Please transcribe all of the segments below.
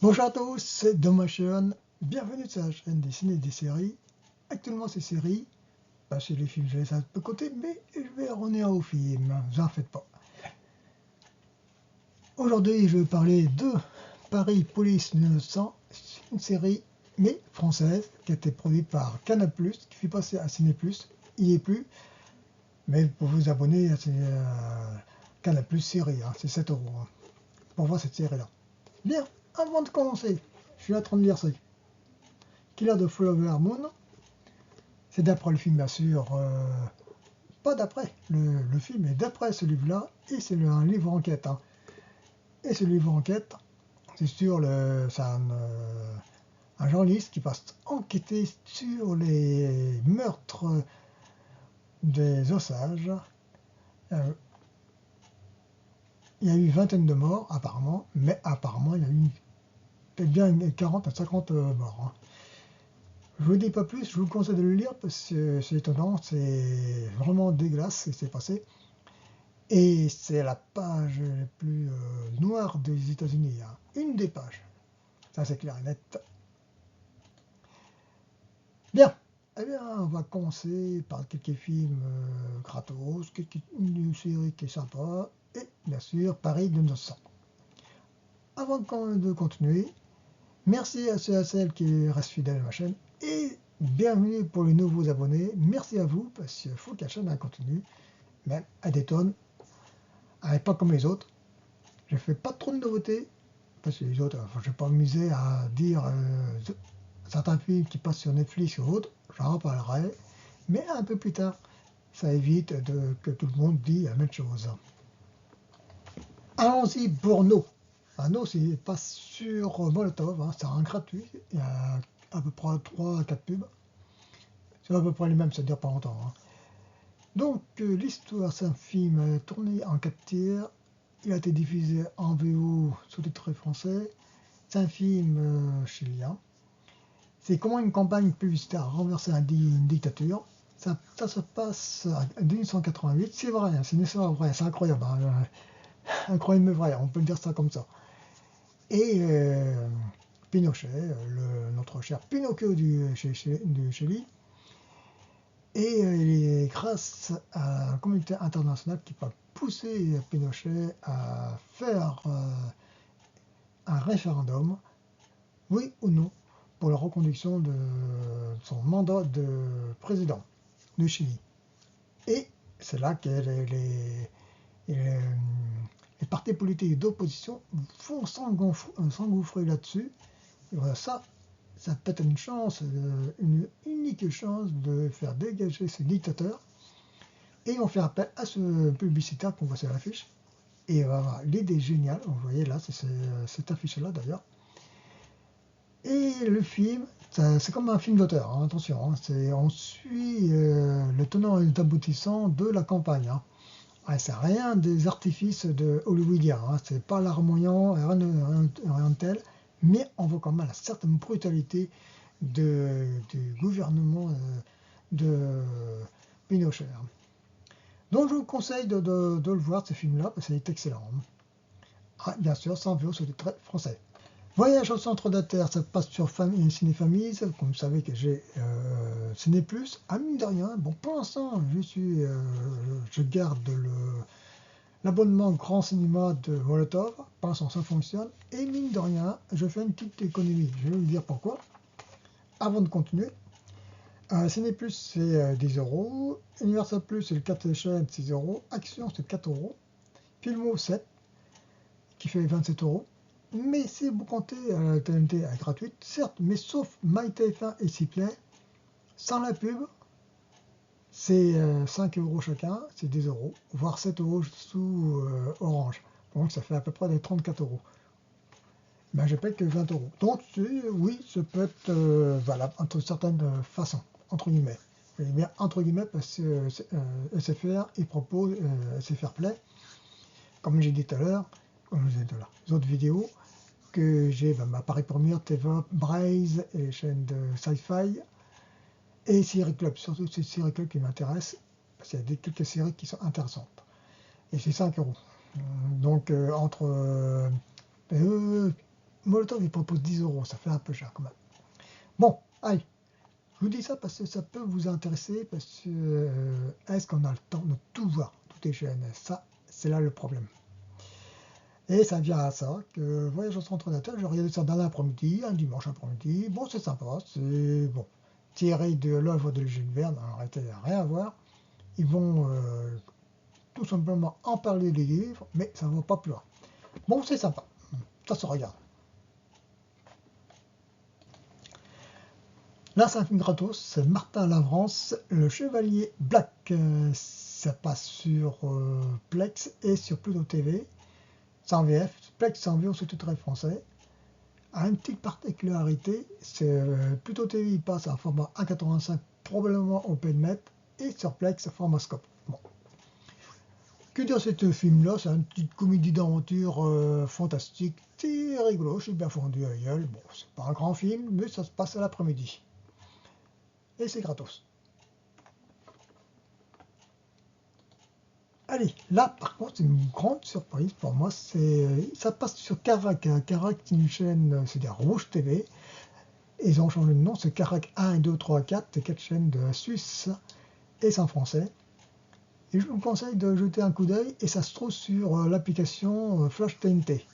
Bonjour à tous, c'est Domation. Bienvenue sur la chaîne des ciné et des séries. Actuellement, ces séries, parce que les films, je laisse un peu de côté, mais je vais revenir aux films, vous en faites pas. Aujourd'hui, je vais parler de Paris Police 1900, une série, mais française, qui a été produite par Canal+, qui fait passer à Ciné+, il n'y est plus, mais pour vous abonner à Canal+, série, c'est 7 euros pour voir cette série-là. Bien, avant de commencer, je suis en train de lire ça. Killer de Flower Moon, c'est d'après le film, bien sûr, pas d'après, le film est d'après ce livre-là, et c'est un livre enquête. Et ce livre enquête, c'est c'est un journaliste qui passe enquêter sur les meurtres des Osages. Euh, il y a eu une vingtaine de morts, apparemment, mais apparemment, il y a eu peut-être bien 40 à 50 morts. Je vous dis pas plus, je vous conseille de le lire parce que c'est étonnant, c'est vraiment dégueulasse ce qui s'est passé. Et c'est la page la plus noire des États-Unis. Une des pages. Ça, c'est clair et net. Bien. Eh bien, on va commencer par quelques films gratos, une série qui est sympa, et bien sûr, Paris 1900. Avant de continuer, merci à ceux et à celles qui restent fidèles à ma chaîne, et bienvenue pour les nouveaux abonnés. Merci à vous, parce qu'il faut que la chaîne continue, même à des tonnes, pas comme les autres. Je fais pas trop de nouveautés, parce que les autres, je ne vais pas m'amuser à dire certains films qui passent sur Netflix ou autres, j'en reparlerai, mais un peu plus tard, ça évite que tout le monde dise la même chose. Allons-y pour No. No, c'est pas sur Molotov, c'est un gratuit, il y a à peu près 3 à 4 pubs, c'est à peu près les mêmes, ça dure pas longtemps. Donc l'histoire, c'est un film tourné en 4 tiers, il a été diffusé en VO sous-titré français, c'est un film chilien. C'est comment une campagne publicitaire a renversé une dictature. Ça se passe en 1988. C'est vrai, c'est une histoire vraie, c'est incroyable. Incroyable mais vrai, on peut dire ça comme ça. Et Pinochet, notre cher Pinocchio du Chili, et grâce à la communauté internationale qui va pousser Pinochet à faire un référendum, oui ou non, pour la reconduction de son mandat de président du Chili. Et c'est là que les partis politiques d'opposition vont s'engouffrer là-dessus. Et voilà, ça peut être une chance, une unique chance de faire dégager ce dictateur. Et on fait appel à ce publicitaire qu'on voit sur l'affiche. Et voilà, l'idée est géniale, vous voyez là, c'est cette affiche-là d'ailleurs. Et le film, c'est comme un film d'auteur, attention, on suit le tenant et l'aboutissant de la campagne. C'est rien des artifices de hollywoodiens, c'est pas larmoyant, rien de tel, mais on voit quand même la certaine brutalité du gouvernement de Pinochet. Donc je vous conseille de le voir, ce film-là, parce qu'il est excellent. Bien sûr, sans VO sous-titré français. Voyage au centre de la Terre, ça passe sur Ciné Famille, comme vous savez que j'ai Ciné Plus. Mine de rien, bon, pour l'instant, je garde l'abonnement Grand Cinéma de Molotov. Pour l'instant, ça fonctionne. Et mine de rien, je fais une petite économie. Je vais vous dire pourquoi. Avant de continuer, Ciné Plus, c'est 10 euros. Universal Plus, c'est le 4 chaînes, 6 euros. Action, c'est 4 euros. Filmo, 7, qui fait 27 euros. Mais si vous comptez la TNT gratuite, certes, mais sauf MyTF1 et Cplay, sans la pub, c'est 5 euros chacun, c'est 10 euros, voire 7 euros sous Orange. Donc ça fait à peu près des 34 euros. Ben, je paye que 20 euros. Donc oui, ça peut être valable entre certaines façons, entre guillemets. Je dis bien entre guillemets parce que SFR, il propose SFR Play, comme j'ai dit tout à l'heure, comme je disais dans les autres vidéos, que j'ai Paris Première, TVA, Braze et les chaînes de Sci-Fi et Série Club, surtout ces Série Club qui m'intéressent, parce qu'il y a quelques séries qui sont intéressantes. Et c'est 5 euros. Donc entre Molotov, il propose 10 euros, ça fait un peu cher quand même. Bon, allez, je vous dis ça parce que ça peut vous intéresser, parce que est-ce qu'on a le temps de tout voir, toutes les chaînes? Ça, c'est là le problème. Et ça vient à ça, que Voyage au centre d'Inter, j'ai regardé ça dans l'après-midi, un dimanche après-midi. Bon, c'est sympa, c'est bon. Tiré de l'œuvre de Jules Verne, en réalité, il n'y a rien à voir. Ils vont tout simplement en parler des livres, mais ça ne va pas plus loin. Bon, c'est sympa, ça se regarde. Là, c'est un film gratos, c'est Martin Lavrance, Le Chevalier Black. Ça passe sur Plex et sur Pluto TV. C'est en VF, Plex c'est en VO sous-titré français. A une petite particularité, c'est Pluto TV il passe en format 1.85, probablement OpenMet, et sur Plex format scope. Bon. Que dire de ce film-là? C'est une petite comédie d'aventure fantastique, c'est rigolo, je suis bien fondu à la gueule. Bon, c'est pas un grand film, mais ça se passe à l'après-midi. Et c'est gratos. Allez, là par contre c'est une grande surprise pour moi, ça passe sur Carac. Carac c'est une chaîne, c'est-à-dire Rouge TV. Et ils ont changé de nom, c'est Carac 1, 2, 3, 4, c'est 4 chaînes de Suisse et c'est en français. Et je vous conseille de jeter un coup d'œil, et ça se trouve sur l'application Flash TNT.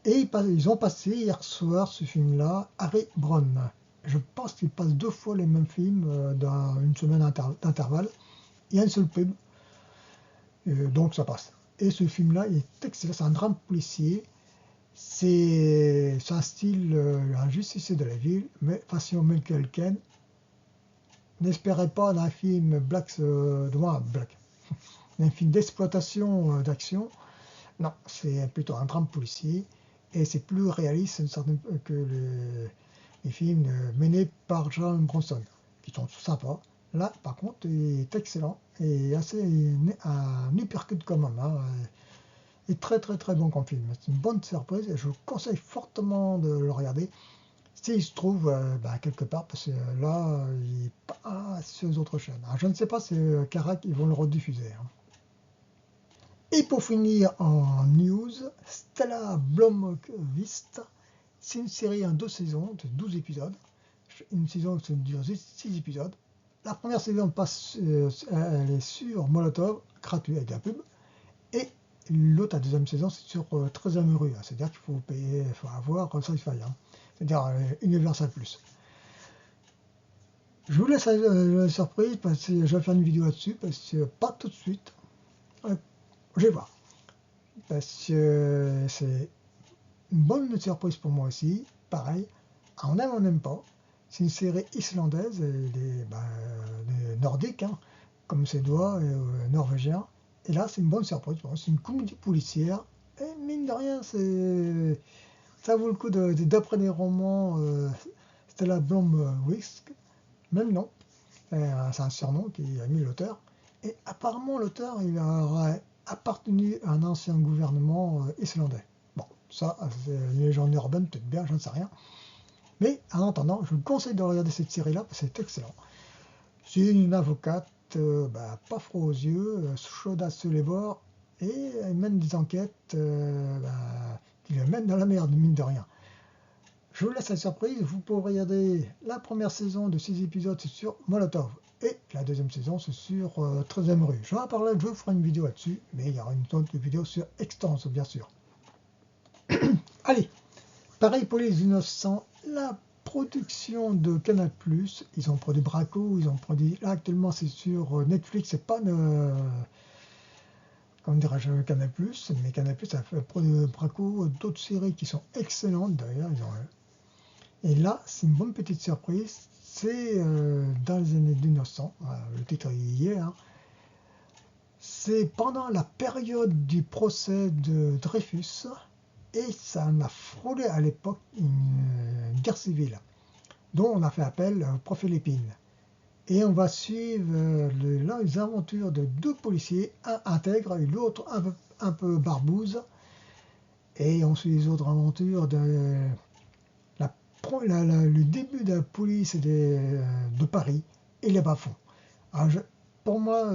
Et ils ont passé hier soir ce film-là, Harry Brown. Je pense qu'ils passent 2 fois les mêmes films dans une semaine d'intervalle. Il y a une seule pub, donc ça passe. Et ce film-là, il est excellent, c'est un drame policier. C'est un style, un justicier de la ville, mais façon Michael Caine. N'espérez pas d'un film Black, un film d'exploitation d'action. Non, c'est plutôt un drame policier et c'est plus réaliste que les films menés par John Bronson, qui sont sympas. Là, par contre, il est excellent et assez un uppercut quand même. Hein, et très très très bon comme film. C'est une bonne surprise et je vous conseille fortement de le regarder s'il se trouve quelque part, parce que là, il n'est pas sur les autres chaînes. Alors, je ne sais pas si Carac, ils vont le rediffuser. Hein. Et pour finir en news, Stella Blomqvist, c'est une série en 2 saisons de 12 épisodes. Une saison qui dure 6 épisodes. La première saison passe, elle est sur Molotov, gratuit avec la pub. Et l'autre, la deuxième saison, c'est sur 13e rue. C'est-à-dire qu'il faut payer, il faut avoir Sci-Fi. Hein. C'est-à-dire Universal Plus. Je vous laisse la surprise parce que je vais faire une vidéo là-dessus, parce que pas tout de suite. Je vais voir. Parce que c'est une bonne surprise pour moi aussi. Pareil, on aime, on n'aime pas. C'est une série islandaise, des nordiques, hein, comme ses doigts, norvégiens. Et là, c'est une bonne surprise. Bon, c'est une comédie policière. Et mine de rien, ça vaut le coup d'après des romans. Stella Blomqvist, même nom. C'est un surnom qui a mis l'auteur. Et apparemment, l'auteur, il aurait appartenu à un ancien gouvernement islandais. Bon, ça, c'est une légende urbaine, peut-être bien, je ne sais rien. Mais en attendant, je vous conseille de regarder cette série-là, parce que c'est excellent. C'est une avocate, pas froid aux yeux, chaudasse sur les bords, et elle mène des enquêtes qui la mènent dans la merde, mine de rien. Je vous laisse la surprise, vous pouvez regarder la première saison de 6 épisodes, c'est sur Molotov. Et la deuxième saison, c'est sur 13e rue. Je vais en parler, je ferai une vidéo là-dessus, mais il y aura une autre vidéo sur Extens, bien sûr. Allez, pareil pour les innocents, la production de Canal+, ils ont produit Braco, ils ont produit, là actuellement c'est sur Netflix, c'est pas comment dirais-je, Canal+, mais Canal+, a fait Braco, d'autres séries qui sont excellentes d'ailleurs, et là, c'est une bonne petite surprise, c'est dans les années 1900, le titre y est, hein. C'est pendant la période du procès de Dreyfus, et ça en a frôlé à l'époque une guerre civile, dont on a fait appel au profil Lépine. Et on va suivre les aventures de 2 policiers, un intègre et l'autre un peu barbouze, et on suit les autres aventures de le début de la police de Paris et les bas-fonds. Pour moi,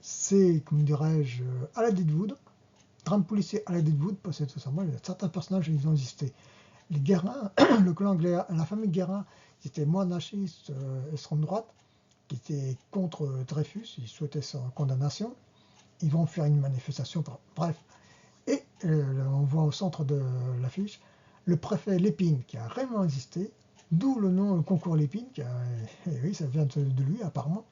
c'est, comme dirais-je, à la Deadwood, drame policier à la Deadwood, parce que tout simplement, certains personnages ils ont existé. les Guérin, la famille Guérin, qui était monarchiste, extrême droite, qui était contre Dreyfus, ils souhaitaient sa condamnation. Ils vont faire une manifestation, bref. Et on voit au centre de l'affiche le préfet Lépine, qui a réellement existé, d'où le nom le concours Lépine, et oui, ça vient de lui apparemment.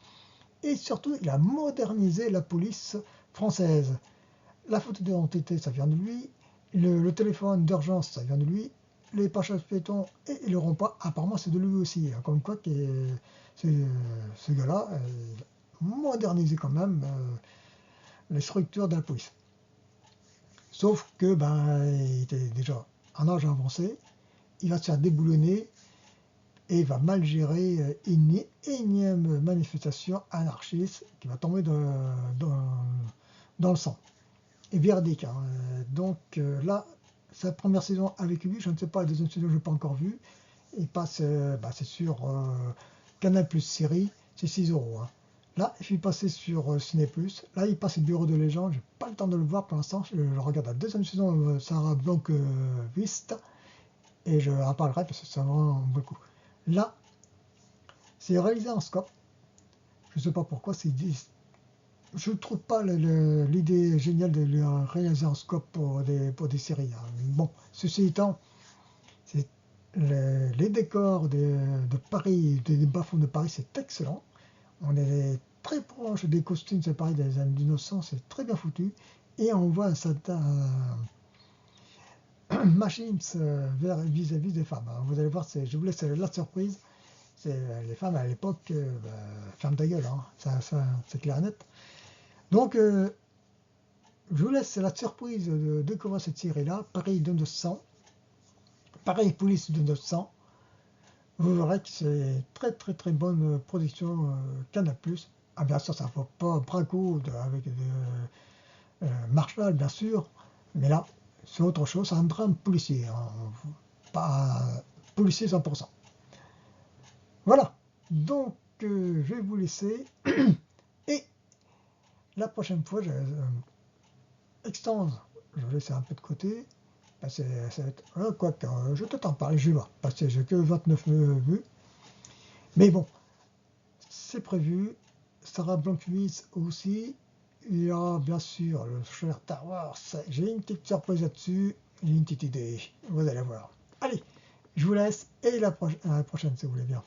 Et surtout, il a modernisé la police française. La photo d'identité, ça vient de lui. Le téléphone d'urgence, ça vient de lui. Les passages piétons et le rond-point, apparemment, c'est de lui aussi. Comme quoi, ce gars-là modernisé quand même les structures de la police. Sauf que, il était déjà en âge avancé. Il va se faire déboulonner et il va mal gérer une énième manifestation anarchiste qui va tomber dans le sang. Et verdict. Donc là, sa première saison avec lui, je ne sais pas, la deuxième saison, je n'ai pas encore vu. Il passe, c'est sur Canal Plus série, c'est 6 €. Là, il fait passer sur Ciné Plus. Là, il passe au Bureau de légende. J'ai pas le temps de le voir pour l'instant. Je regarde la deuxième saison, Sarah Blanc-Vista. Et je en parlerai parce que c'est vraiment beaucoup. Là, c'est réalisé en scope. Je ne sais pas pourquoi. Je ne trouve pas l'idée géniale de le réaliser en scope pour des séries. Bon, ceci étant, les décors de Paris, des bas-fonds de Paris, c'est excellent. On est très proche des costumes, c'est pareil, des années 1900, c'est très bien foutu. Et on voit un certain machine vis-à-vis des femmes. Vous allez voir, je vous laisse la surprise. Les femmes à l'époque, ferme ta gueule, ça, c'est clair et net. Donc, je vous laisse la surprise de découvrir cette série-là, Paris de 900, Paris Police de 900. Vous verrez que c'est très très très bonne production Canal+. Ah bien sûr, ça ne faut pas Braco avec Marshall, bien sûr, mais là, c'est autre chose, c'est un drame policier, pas policier 100%. Voilà, donc je vais vous laisser, et la prochaine fois, je vais extendre, je vais laisser un peu de côté, ça va être, je vais peut-être en parler, je vais voir, parce que j'ai que 29 vues, mais bon, c'est prévu. Sarah Blanc-Vista aussi. Il y a bien sûr le cher Star Wars. J'ai une petite surprise là-dessus, j'ai une petite idée. Vous allez voir. Allez, je vous laisse et à la prochaine si vous voulez bien.